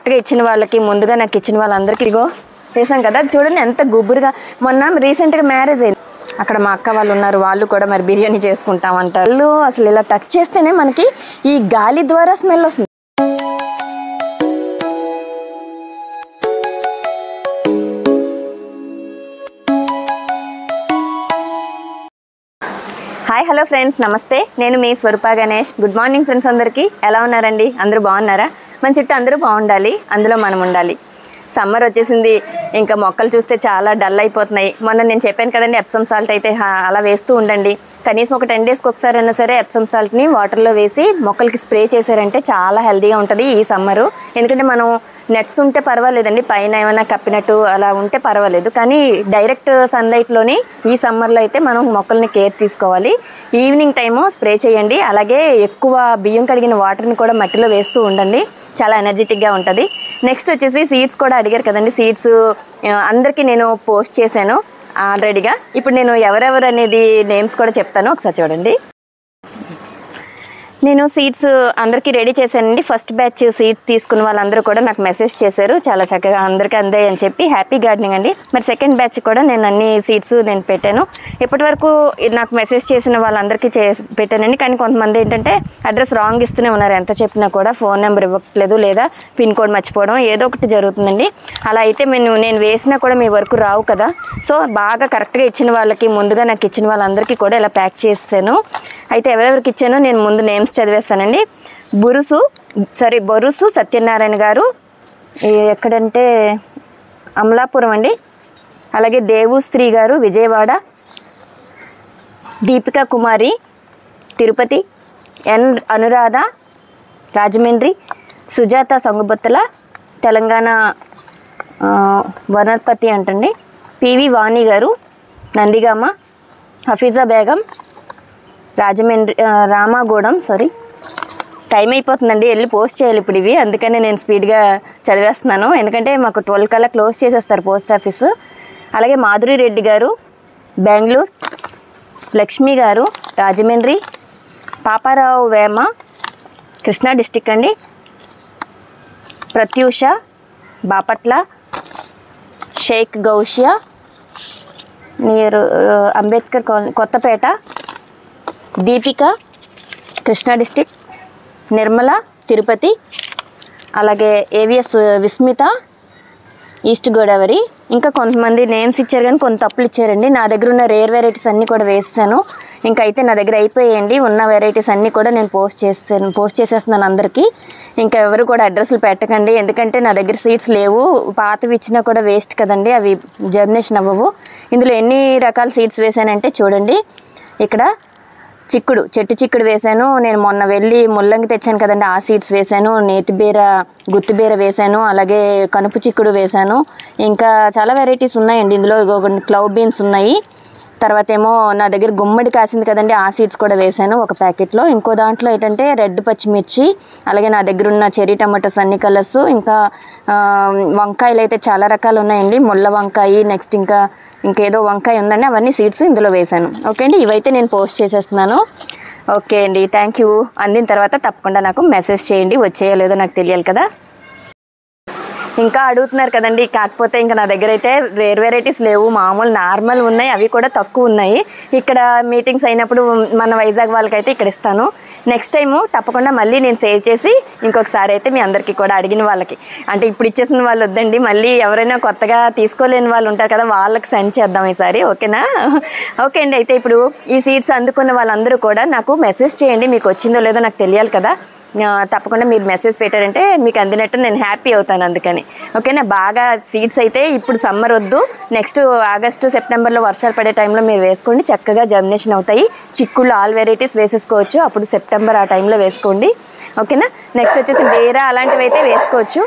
కరెక్ట్గా ఇచ్చిన వాళ్ళకి, ముందుగా నాకు ఇచ్చిన వాళ్ళందరికీ ఇగో వేసాం కదా, చూడండి ఎంత గుబురుగా. మొన్న రీసెంట్గా మ్యారేజ్ అయింది, అక్కడ మా అక్క వాళ్ళు ఉన్నారు, వాళ్ళు కూడా మరి బిర్యానీ చేసుకుంటాం అంటారు. అసలు ఇలా టచ్ చేస్తేనే మనకి ఈ గాలి ద్వారా స్మెల్ వస్తుంది. హాయ్ హలో ఫ్రెండ్స్, నమస్తే. నేను మీ స్వరూప గణేష్. గుడ్ మార్నింగ్ ఫ్రెండ్స్, అందరికీ ఎలా ఉన్నారండి? అందరూ బాగున్నారా? మన చుట్టూ అందరూ బాగుండాలి, అందులో మనం ఉండాలి. సమ్మర్ వచ్చేసింది, ఇంకా మొక్కలు చూస్తే చాలా డల్ అయిపోతున్నాయి. మొన్న నేను చెప్పాను కదండి, ఎప్సమ్ సాల్ట్ అయితే అలా వేస్తూ ఉండండి. కనీసం ఒక 10 డేస్కి ఒకసారి అయినా సరే ఎప్సమ్ సాల్ట్ని వాటర్లో వేసి మొక్కలకి స్ప్రే చేశారంటే చాలా హెల్తీగా ఉంటుంది ఈ సమ్మరు. ఎందుకంటే మనం నెట్స్ ఉంటే పర్వాలేదండి, పైన ఏమైనా కప్పినట్టు అలా ఉంటే పర్వాలేదు, కానీ డైరెక్ట్ సన్లైట్లోని ఈ సమ్మర్లో అయితే మనం మొక్కల్ని కేర్ తీసుకోవాలి. ఈవినింగ్ టైము స్ప్రే చేయండి. అలాగే ఎక్కువ బియ్యం కడిగిన వాటర్ని కూడా మట్టిలో వేస్తూ ఉండండి, చాలా ఎనర్జెటిక్గా ఉంటుంది. నెక్స్ట్ వచ్చేసి సీడ్స్ కూడా అడిగారు కదండి, సీడ్స్ అందరికీ నేను పోస్ట్ చేశాను ఆల్రెడీగా. ఇప్పుడు నేను ఎవరెవరు అనేది నేమ్స్ కూడా చెప్తాను, ఒకసారి చూడండి. నేను సీడ్స్ అందరికీ రెడీ చేశానండి. ఫస్ట్ బ్యాచ్ సీడ్స్ తీసుకున్న వాళ్ళందరూ కూడా నాకు మెసేజ్ చేశారు, చాలా చక్కగా అందరికీ అందాయి అని చెప్పి. హ్యాపీ గార్డెనింగ్ అండి. మరి సెకండ్ బ్యాచ్ కూడా నేను అన్ని సీడ్స్ నేను పెట్టాను. ఇప్పటి వరకు నాకు మెసేజ్ చేసిన వాళ్ళందరికీ పెట్టానండి, కానీ కొంతమంది ఏంటంటే అడ్రస్ రాంగ్ ఇస్తూనే ఉన్నారు. ఎంత చెప్పినా కూడా ఫోన్ నెంబర్ ఇవ్వట్లేదు, లేదా పిన్ కోడ్ మర్చిపోవడం, ఏదో ఒకటి జరుగుతుందండి. అలా అయితే నేను వేసినా కూడా మీ వరకు రావు కదా. సో బాగా కరెక్ట్గా ఇచ్చిన వాళ్ళకి, ముందుగా నాకు ఇచ్చిన వాళ్ళందరికీ కూడా ఇలా ప్యాక్ చేసాను. అయితే ఎవరెవరికి ఇచ్చానో నేను ముందు నేమ్స్ చదివేస్తానండి. బొరుసు సత్యనారాయణ గారు, ఎక్కడంటే అమలాపురం అండి. అలాగే దేవుశ్రీ గారు విజయవాడ, దీపికా కుమారి తిరుపతి, ఎన్ అనురాధ రాజమండ్రి, సుజాత సంగుబొత్తల తెలంగాణ వనపర్తి అంటండి, పివి వాణి గారు నందిగామ, హఫీజా బేగం రాజమండ్రి రామాగూడెం. టైం అయిపోతుందండి, వెళ్ళి పోస్ట్ చేయాలి ఇప్పుడు ఇవి, అందుకనే నేను స్పీడ్గా చదివేస్తున్నాను. ఎందుకంటే మాకు 12 కల్లా క్లోజ్ చేసేస్తారు పోస్ట్ ఆఫీసు. అలాగే మాధురి రెడ్డి గారు బెంగళూరు, లక్ష్మి గారు రాజమండ్రి, పాపారావు వేమ కృష్ణా డిస్టిక్ అండి, Pratyusha Bapatla, Sheikh Gousia near Ambedkar colony Kothapeta, Deepika Krishna district, Nirmala Tirupati, అలాగే ఏవిఎస్ విస్మిత ఈస్ట్ గోదావరి. ఇంకా కొంతమంది నేమ్స్ ఇచ్చారు కానీ కొంత తప్పులు ఇచ్చారండి. నా దగ్గర ఉన్న రేర్ వెరైటీస్ అన్నీ కూడా వేసాను. ఇంకా అయితే నా దగ్గర అయిపోయాయండి, ఉన్న వెరైటీస్ అన్నీ కూడా నేను పోస్ట్ చేసేస్తున్నాను అందరికీ. ఇంకా ఎవరు కూడా అడ్రస్లు పెట్టకండి, ఎందుకంటే నా దగ్గర సీడ్స్ లేవు. పాతవి ఇచ్చినా కూడా వేస్ట్ కదండి, అవి జర్మినేషన్ అవ్వవు. ఇందులో ఎన్ని రకాల సీడ్స్ వేసానంటే చూడండి, ఇక్కడ చెట్టు చిక్కుడు వేసాను. నేను మొన్న వెళ్ళి ముల్లంగి తెచ్చాను కదండి, ఆ సీడ్స్ వేసాను. నేతిబీర గుత్తిబీర వేసాను, అలాగే కనుపు చిక్కుడు వేసాను. ఇంకా చాలా వెరైటీస్ ఉన్నాయండి ఇందులో. క్లౌ బీన్స్ ఉన్నాయి. తర్వాత ఏమో నా దగ్గర గుమ్మడి కాసింది కదండి, ఆ సీడ్స్ కూడా వేసాను ఒక ప్యాకెట్లో. ఇంకో దాంట్లో ఏంటంటే రెడ్ పచ్చిమిర్చి, అలాగే నా దగ్గర ఉన్న చెర్రీ టమాటోస్ అన్ని కలర్స్. ఇంకా వంకాయలు అయితే చాలా రకాలు ఉన్నాయండి, ముళ్ళ వంకాయ, నెక్స్ట్ ఇంకేదో వంకాయ ఉందండి, అవన్నీ సీడ్స్ ఇందులో వేసాను. ఓకే అండి, ఇవైతే నేను పోస్ట్ చేసేస్తున్నాను. ఓకే అండి, థ్యాంక్ యూ. అందిన తర్వాత తప్పకుండా నాకు మెసేజ్ చేయండి, వచ్చేయో లేదో నాకు తెలియాలి కదా. ఇంకా అడుగుతున్నారు కదండి, కాకపోతే ఇంకా నా దగ్గర అయితే రేర్ వెరైటీస్ లేవు, మామూలు నార్మల్ ఉన్నాయి, అవి కూడా తక్కువ ఉన్నాయి. ఇక్కడ మీటింగ్స్ అయినప్పుడు మన వైజాగ్ వాళ్ళకైతే ఇక్కడ ఇస్తాను. నెక్స్ట్ టైము తప్పకుండా మళ్ళీ నేను సేవ్ చేసి ఇంకొకసారి అయితే మీ అందరికీ కూడా అడిగిన వాళ్ళకి, అంటే ఇప్పుడు ఇచ్చేసిన వాళ్ళు వద్దండి, మళ్ళీ ఎవరైనా కొత్తగా తీసుకోలేని వాళ్ళు ఉంటారు కదా, వాళ్ళకి సెండ్ చేద్దాం ఈసారి. ఓకేనా? ఓకే అండి, అయితే ఇప్పుడు ఈ సీడ్స్ అందుకున్న వాళ్ళందరూ కూడా నాకు మెసేజ్ చేయండి, మీకు వచ్చిందో లేదో నాకు తెలియాలి కదా. తప్పకుండా మీరు మెసేజ్ పెట్టారంటే మీకు అందినట్టు నేను హ్యాపీ అవుతాను, అందుకని. ఓకేనా? బాగా సీడ్స్ అయితే ఇప్పుడు సమ్మర్ వద్దు, నెక్స్ట్ ఆగస్టు సెప్టెంబర్లో వర్షాలు పడే టైంలో మీరు వేసుకోండి, చక్కగా జర్మినేషన్ అవుతాయి. చిక్కుళ్ళు ఆల్ వెరైటీస్ వేసేసుకోవచ్చు, అప్పుడు సెప్టెంబర్ ఆ టైంలో వేసుకోండి. ఓకేనా? నెక్స్ట్ వచ్చేసి బేరా అలాంటివి అయితే వేసుకోవచ్చు,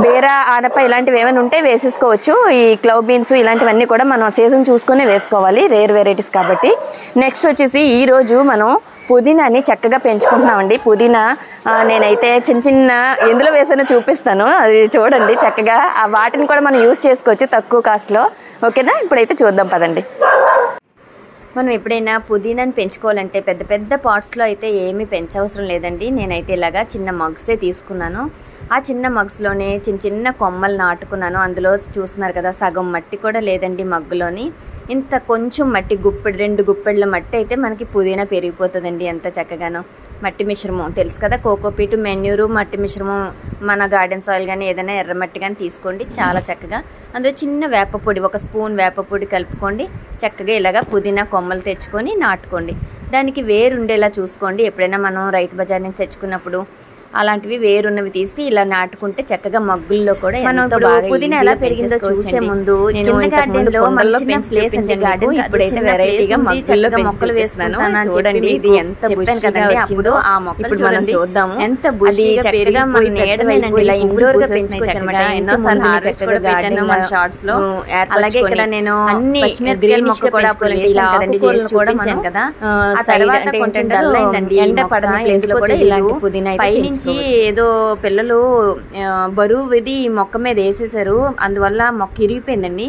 బేరా ఆనప ఇలాంటివి ఏమైనా ఉంటే వేసేసుకోవచ్చు. ఈ క్లౌ బీన్స్ ఇలాంటివన్నీ కూడా మనం సీజన్ చూసుకొని వేసుకోవాలి, రేర్ వెరైటీస్ కాబట్టి. నెక్స్ట్ వచ్చేసి ఈరోజు మనం పుదీనాని చక్కగా పెంచుకుంటున్నామండి. పుదీనా నేనైతే చిన్న ఎందులో వేసానో చూపిస్తాను, అది చూడండి చక్కగా. వాటిని కూడా మనం యూజ్ చేసుకోవచ్చు తక్కువ కాస్ట్లో. ఓకేనా? ఇప్పుడైతే చూద్దాం పదండి. మనం ఎప్పుడైనా పుదీనాని పెంచుకోవాలంటే పెద్ద పెద్ద పాట్స్లో అయితే ఏమీ పెంచవసరం లేదండి. నేనైతే ఇలాగా చిన్న మగ్సే తీసుకున్నాను. ఆ చిన్న మగ్స్లోనే చిన్న చిన్న కొమ్మలు నాటుకున్నాను. అందులో చూస్తున్నారు కదా, సగం మట్టి కూడా లేదండి మగ్గులోని. ఇంత కొంచెం మట్టి, గుప్పెడు 2 గుప్పెళ్ళ మట్టి అయితే మనకి పుదీనా పెరిగిపోతుందండి ఎంత చక్కగానో. మట్టి మిశ్రమం తెలుసు కదా, కోకోపీటు, మెన్యూరు, మట్టి మిశ్రమం, మన గార్డెన్ సాయిల్ కానీ ఏదైనా ఎర్రమట్టి కానీ తీసుకోండి, చాలా చక్కగా. అందులో చిన్న వేపపొడి, 1 స్పూన్ వేపపొడి కలుపుకోండి. చక్కగా ఇలాగా పుదీనా కొమ్మలు తెచ్చుకొని నాటుకోండి. దానికి వేరు ఉండేలా చూసుకోండి. ఎప్పుడైనా మనం రైతు బజార్ నుంచి తెచ్చుకున్నప్పుడు అలాంటివి వేరున్నవి తీసి ఇలా నాటుకుంటే చక్కగా మగ్గుల్లో కూడా మనం పుదీనా ఎలా పెరిగిందో చూసే ముందు నేను గార్డెన్లో చిన్న ప్లేస్ అంటే గార్డెన్, ఇప్పుడైతే వెరైటీగా మగ్గుల్లో మొక్కలు వేస్తున్నాను. చూడండి ఇది ఎంత బుషిగా కదండి. అప్పుడు ఆ మొక్కలు మనం చూద్దాము ఎంత బుషిగా పెరిగా మన నీడవేనండి. ఇలా ఇండోర్ గా పెంచుకోవచ్చనమాట. ఎన్నోసార్లు హార్వెస్ట్ కూడా పెట్టాను మన షార్ట్స్ లో. అలాగే ఇక్కడ నేను అన్ని గ్రీన్ మొక్క కూడా ఇలా ఆకుకూరలు కూడా చూపించాను కదా. ఆ తర్వాత కొంచెం డల్ అయిందండి, ఎండ పడని ప్లేస్ లో కూడా ఇలాంటి పుదీనా పైనుంచి ఏదో పిల్లలు బరువు ఇది మొక్క మీద వేసేసారు. అందువల్ల మొక్క ఇరిగిపోయిందండి.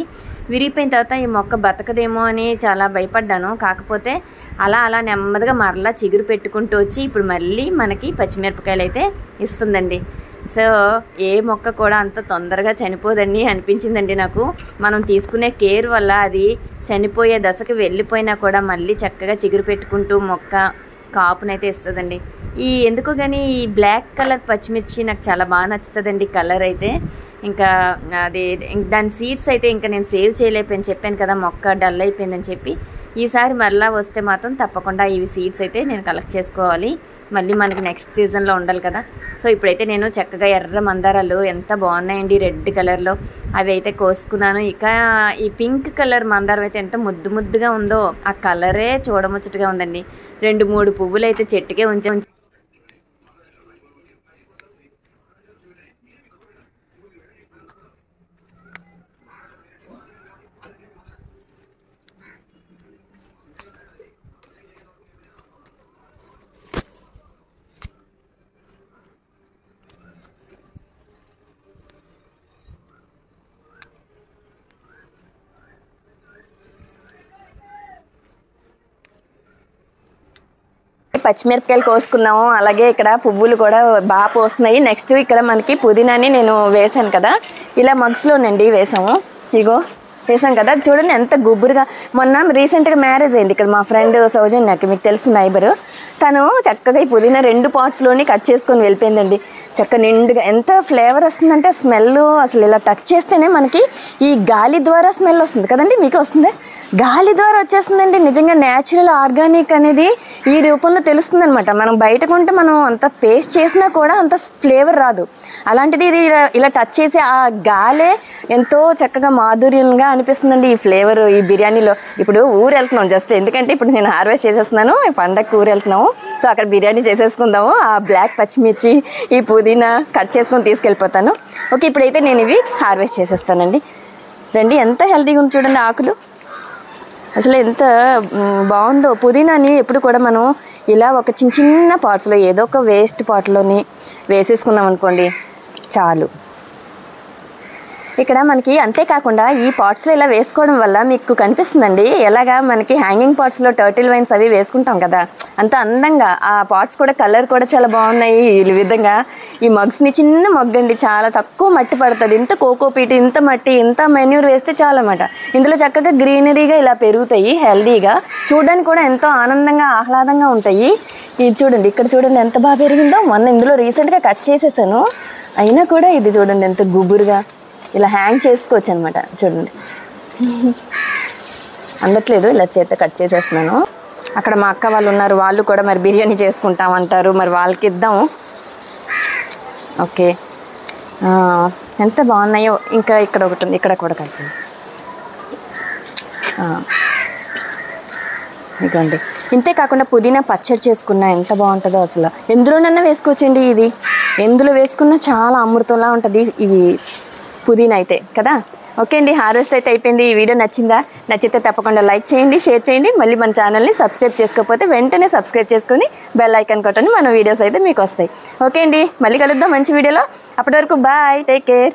విరిగిపోయిన తర్వాత ఈ మొక్క బతకదేమో అని చాలా భయపడ్డాను. కాకపోతే అలా అలా నెమ్మదిగా మరలా చిగురు పెట్టుకుంటూ వచ్చి ఇప్పుడు మళ్ళీ మనకి పచ్చిమిరపకాయలు అయితే ఇస్తుందండి. సో ఏ మొక్క కూడా అంత తొందరగా చనిపోదండి అనిపించిందండి నాకు. మనం తీసుకునే కేర్ వల్ల అది చనిపోయే దశకి వెళ్ళిపోయినా కూడా మళ్ళీ చక్కగా చిగురు పెట్టుకుంటూ మొక్క కాపునైతే ఇస్తుందండి. ఈ ఎందుకో కానీ ఈ బ్లాక్ కలర్ పచ్చిమిర్చి నాకు చాలా బాగా నచ్చుతుందండి కలర్ అయితే. ఇంకా అది దాని సీడ్స్ అయితే ఇంకా నేను సేవ్ చేయలేకపోయాను, చెప్పాను కదా మొక్క డల్ అయిపోయిందని చెప్పి. ఈసారి మరలా వస్తే మాత్రం తప్పకుండా ఇవి సీడ్స్ అయితే నేను కలెక్ట్ చేసుకోవాలి. మళ్ళీ మనకి నెక్స్ట్ సీజన్లో ఉండాలి కదా. సో ఇప్పుడైతే నేను చక్కగా ఎర్ర మందారాలు ఎంత బాగున్నాయండి రెడ్ కలర్లో, అవి అయితే కోసుకున్నాను. ఇక ఈ పింక్ కలర్ మందారం అయితే ఎంత ముద్దు ముద్దుగా ఉందో, ఆ కలరే చూడముచ్చటగా ఉందండి. 2-3 పువ్వులు అయితే చెట్టుకే ఉంచి పచ్చిమిరపకాయలు కోసుకున్నాము. అలాగే ఇక్కడ పువ్వులు కూడా బాగా పోస్తున్నాయి. నెక్స్ట్ ఇక్కడ మనకి పుదీనాని నేను వేసాను కదా, ఇలా మగ్స్లోనండి వేసాము. ఇగో వేసాం కదా, చూడండి ఎంత గుబురుగా. మొన్న రీసెంట్గా మ్యారేజ్ అయింది ఇక్కడ మా ఫ్రెండ్ సౌజన్యకి, మీకు తెలుసు నైబరు. తను చక్కగా ఈ పుదీనా 2 పాట్స్లోని కట్ చేసుకొని వెళ్ళిపోయిందండి. చక్క నిండుగా ఎంత ఫ్లేవర్ వస్తుందంటే స్మెల్ అసలు ఇలా టచ్ చేస్తేనే మనకి ఈ గాలి ద్వారా స్మెల్ వస్తుంది కదండి. మీకు వస్తుంది, గాలి ద్వారా వచ్చేస్తుందండి. నిజంగా న్యాచురల్ ఆర్గానిక్ అనేది ఈ రూపంలో తెలుస్తుంది అనమాట. మనం బయట కొంటే మనం అంత పేస్ట్ చేసినా కూడా అంత ఫ్లేవర్ రాదు. అలాంటిది ఇది ఇలా టచ్ చేసి ఆ గాలే ఎంతో చక్కగా మాధుర్యంగా అనిపిస్తుందండి ఈ ఫ్లేవర్ ఈ బిర్యానీలో. ఇప్పుడు ఊరు వెళ్తున్నాం జస్ట్, ఎందుకంటే ఇప్పుడు నేను హార్వెస్ట్ చేసేస్తున్నాను, పండగకి ఊరు వెళ్తున్నాము. సో అక్కడ బిర్యానీ చేసేసుకుందాము. ఆ బ్లాక్ పచ్చిమిర్చి, ఈ పుదీనా కట్ చేసుకొని తీసుకెళ్ళిపోతాను. ఓకే, ఇప్పుడైతే నేను ఇవి హార్వెస్ట్ చేసేస్తానండి. రండి, ఎంత హెల్తీగా ఉంది చూడండి ఆకులు, అసలు ఎంత బాగుందో. పుదీనాని ఎప్పుడు కూడా మనం ఇలా ఒక చిన్న చిన్న పాట్స్లో ఏదో ఒక వేస్ట్ పాట్లోని వేసేసుకున్నాం అనుకోండి చాలు. ఇక్కడ మనకి అంతేకాకుండా ఈ పాట్స్లో ఇలా వేసుకోవడం వల్ల మీకు కనిపిస్తుందండి ఎలాగా మనకి హ్యాంగింగ్ పాట్స్లో టర్టిల్ వైన్స్ అవి వేసుకుంటాం కదా, అంత అందంగా ఆ పాట్స్ కూడా కలర్ కూడా చాలా బాగున్నాయి. ఈ విధంగా ఈ మగ్స్ని చిన్న మగ్ అండి, చాలా తక్కువ మట్టి పడుతుంది. ఇంత కోకోపీట్, ఇంత మట్టి, ఇంత మెన్యూర్ వేస్తే చాలా అన్నమాట. ఇందులో చక్కగా గ్రీనరీగా ఇలా పెరుగుతాయి, హెల్దీగా, చూడడానికి కూడా ఎంతో ఆనందంగా ఆహ్లాదంగా ఉంటాయి. ఇది చూడండి, ఇక్కడ చూడండి ఎంత బాగా పెరిగిందో. మొన్న ఇందులో రీసెంట్గా కట్ చేసేసాను, అయినా కూడా ఇది చూడండి ఎంత గుబురుగా ఇలా హ్యాంగ్ చేసుకోవచ్చు అనమాట. చూడండి అందట్లేదు, ఇలా చేత కట్ చేసేస్తున్నాను. అక్కడ మా అక్క వాళ్ళు ఉన్నారు, వాళ్ళు కూడా మరి బిర్యానీ చేసుకుంటామంటారు, మరి వాళ్ళకి ఇద్దాము. ఓకే, ఎంత బాగున్నాయో. ఇంకా ఇక్కడ ఒకటి ఉంది, ఇక్కడ కూడా కట్ చేయండి. ఇదిగోండి. ఇంతే కాకుండా పుదీనా పచ్చడి చేసుకున్నా ఎంత బాగుంటుందో అసలు. ఎందులోనన్నా వేసుకోవచ్చండి, ఇది ఎందులో వేసుకున్నా చాలా అమృతంలా ఉంటుంది ఈ పుదీనా అయితే కదా. ఓకే అండి, హార్వెస్ట్ అయితే అయిపోయింది. ఈ వీడియో నచ్చిందా? నచ్చితే తప్పకుండా లైక్ చేయండి, షేర్ చేయండి. మళ్ళీ మన ఛానల్ని సబ్స్క్రైబ్ చేసుకోకపోతే వెంటనే సబ్స్క్రైబ్ చేసుకొని బెల్ ఐకాన్ కొట్టండి, మన వీడియోస్ అయితే మీకు వస్తాయి. ఓకే అండి, మళ్ళీ కలుద్దాం మంచి వీడియోలో. అప్పటి వరకు బాయ్, టేక్ కేర్.